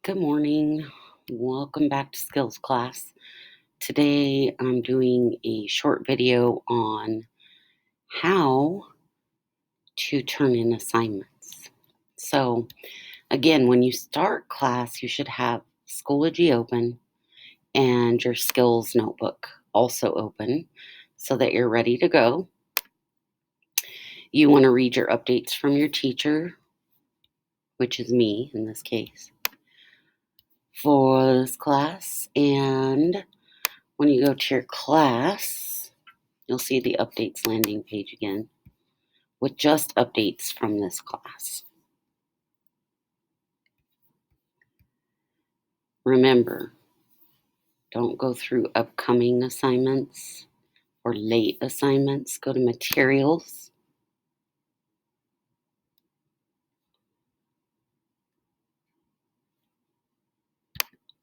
Good morning. Welcome back to skills class. Today I'm doing a short video on how to turn in assignments. So, again, when you start class, you should have Schoology open and your skills notebook also open so that you're ready to go. You want to read your updates from your teacher, which is me in this case, for this class. And when you go to your class, you'll see the updates landing page again with just updates from this class. Remember, don't go through upcoming assignments or late assignments. Go to materials.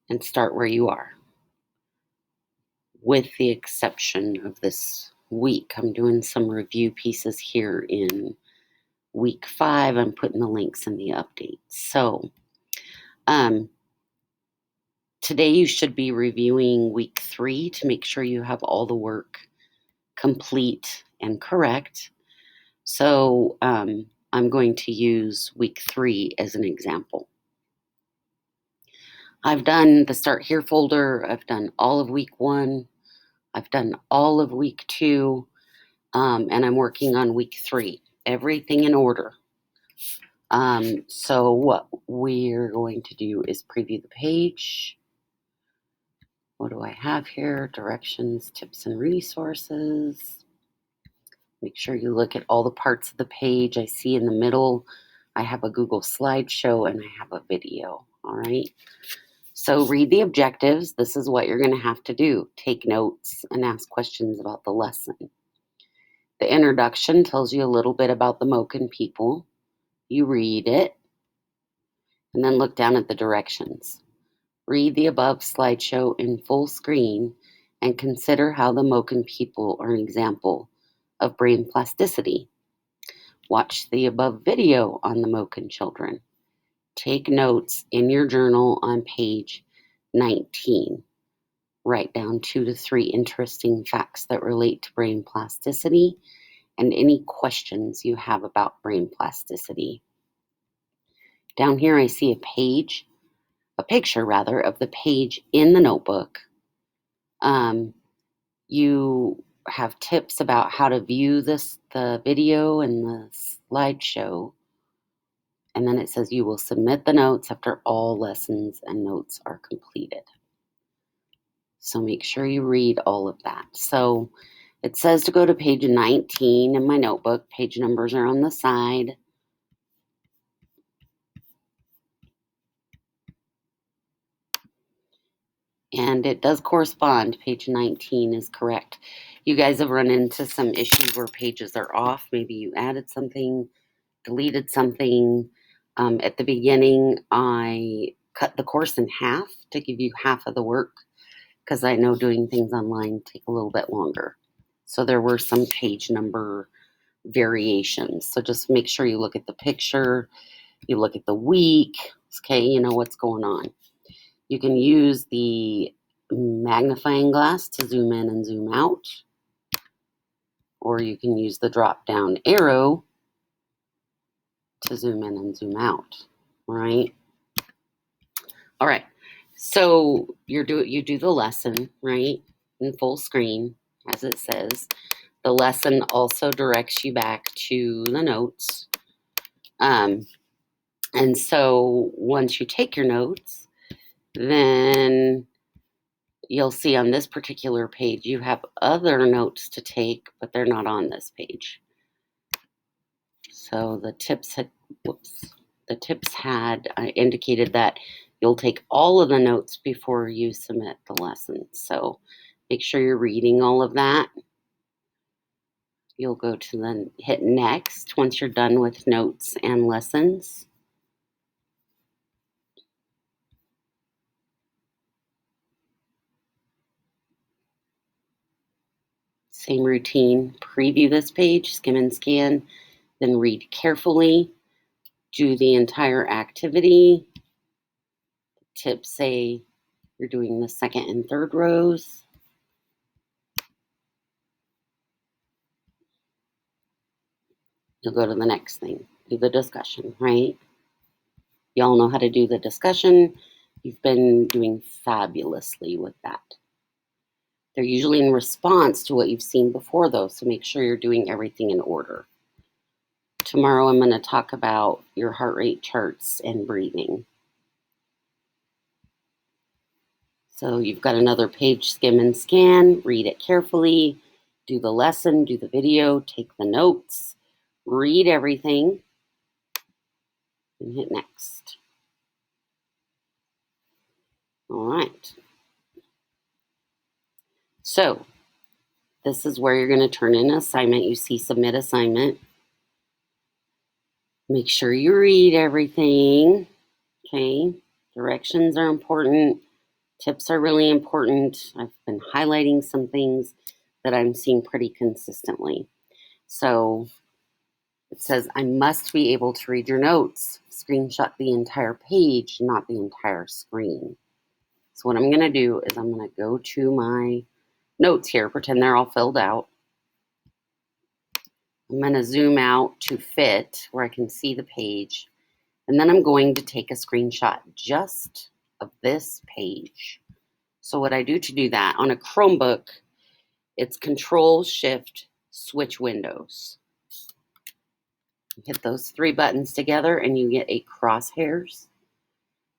And start where you are. With the exception of this week, I'm doing some review pieces here in week 5. I'm putting the links in the updates. So, today you should be reviewing week 3 to make sure you have all the work complete and correct. So I'm going to use week 3 as an example. I've done the Start Here folder. I've done all of week 1. I've done all of week 2. And I'm working on week 3. Everything in order. So what we're going to do is preview the page. What do I have here? Directions, tips, and resources. Make sure you look at all the parts of the page. I see in the middle, I have a Google slideshow and I have a video. All right. So read the objectives. This is what you're going to have to do. Take notes and ask questions about the lesson. The introduction tells you a little bit about the Moken people. You read it and then look down at the directions. Read the above slideshow in full screen and consider how the Moken people are an example of brain plasticity. Watch the above video on the Moken children. Take notes in your journal on page 19. Write down 2 to 3 interesting facts that relate to brain plasticity and any questions you have about brain plasticity. Down here I see a picture of the page in the notebook. You have tips about how to view the video and the slideshow. And then it says you will submit the notes after all lessons and notes are completed. So make sure you read all of that. So it says to go to page 19 in my notebook. Page numbers are on the side. And it does correspond. Page 19 is correct. You guys have run into some issues where pages are off. Maybe you added something, deleted something. At the beginning, I cut the course in half to give you half of the work because I know doing things online take a little bit longer. So there were some page number variations. So just make sure you look at the picture, you look at the week, okay, you know what's going on. You can use the magnifying glass to zoom in and zoom out, or you can use the drop down arrow to zoom in and zoom out, right? All right, so you do the lesson, right, in full screen, as it says. The lesson also directs you back to the notes. And so once you take your notes, then you'll see on this particular page, you have other notes to take, but they're not on this page. So the tips had indicated that you'll take all of the notes before you submit the lesson. So make sure you're reading all of that. You'll go to then hit next once you're done with notes and lessons. Same routine, preview this page, skim and scan, then read carefully, do the entire activity, tips say you're doing the second and third rows. You'll go to the next thing, do the discussion, right? Y'all know how to do the discussion. You've been doing fabulously with that. They're usually in response to what you've seen before, though, so make sure you're doing everything in order. Tomorrow I'm going to talk about your heart rate charts and breathing. So you've got another page, skim and scan, read it carefully, do the lesson, do the video, take the notes, read everything, and hit next. All right. So this is where you're going to turn in an assignment. You see submit assignment. Make sure you read everything. Okay. Directions are important. Tips are really important. I've been highlighting some things that I'm seeing pretty consistently. So it says, I must be able to read your notes. Screenshot the entire page, not the entire screen. So what I'm going to do is I'm going to go to my notes here, pretend they're all filled out. I'm going to zoom out to fit where I can see the page. And then I'm going to take a screenshot just of this page. So what I do to do that, on a Chromebook, it's Control-Shift-Switch windows. You hit those three buttons together and you get a crosshairs.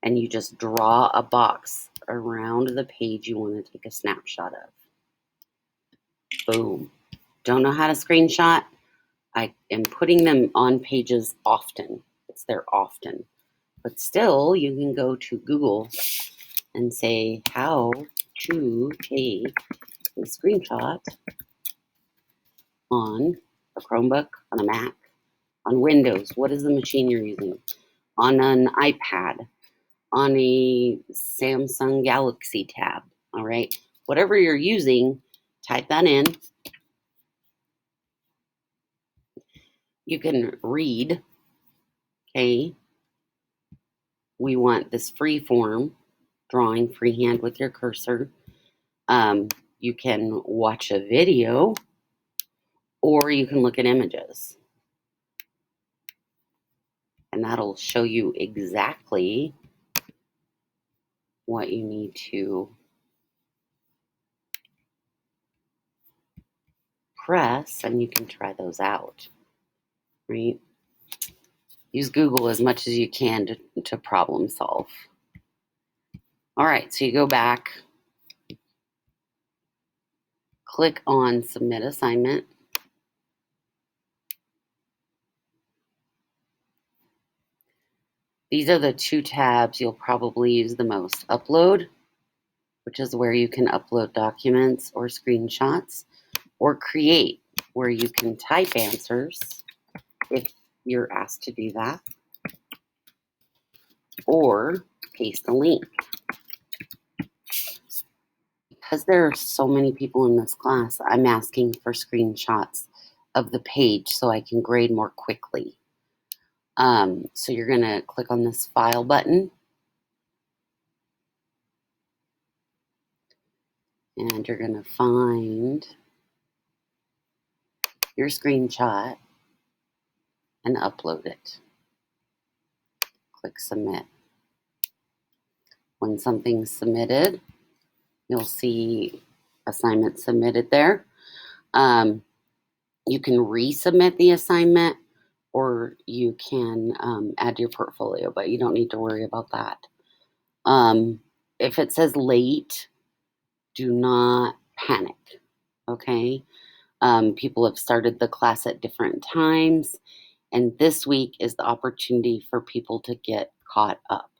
And you just draw a box around the page you want to take a snapshot of. Boom. Don't know how to screenshot? I am putting them on pages often. It's there often. But still, you can go to Google and say how to take a screenshot on a Chromebook, on a Mac, on Windows. What is the machine you're using? On an iPad, on a Samsung Galaxy Tab. All right. Whatever you're using, type that in. You can read. Okay. We want this free form, drawing freehand with your cursor. You can watch a video or you can look at images. And that'll show you exactly what you need to press, and you can try those out, right? Use Google as much as you can to problem solve. All right, so you go back, click on Submit Assignment. These are the two tabs you'll probably use the most. Upload, which is where you can upload documents or screenshots, or Create, where you can type answers if you're asked to do that, or paste a link. Because there are so many people in this class, I'm asking for screenshots of the page so I can grade more quickly. So you're going to click on this File button. And you're going to find your screenshot and upload it. Click Submit. When something's submitted, you'll see assignment submitted there. You can resubmit the assignment or you can add your portfolio, but you don't need to worry about that. If it says late, do not panic, okay? People have started the class at different times, and this week is the opportunity for people to get caught up.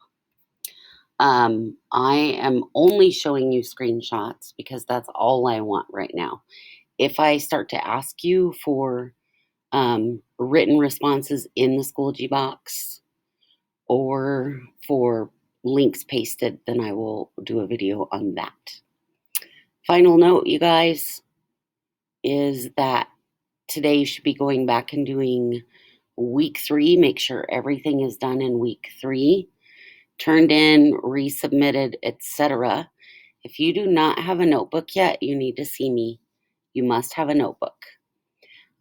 I am only showing you screenshots because that's all I want right now. If I start to ask you for written responses in the Schoology box or for links pasted, then I will do a video on that. Final note, you guys, is that today you should be going back and doing week 3. Make sure everything is done in week 3. turned in, resubmitted, etc. If you do not have a notebook yet, you need to see me. You must have a notebook.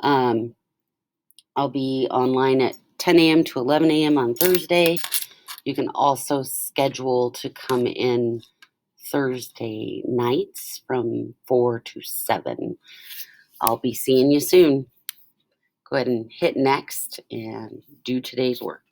I'll be online at 10 a.m. to 11 a.m. on Thursday. You can also schedule to come in Thursday nights from 4 to 7. I'll be seeing you soon. Go ahead and hit next and do today's work.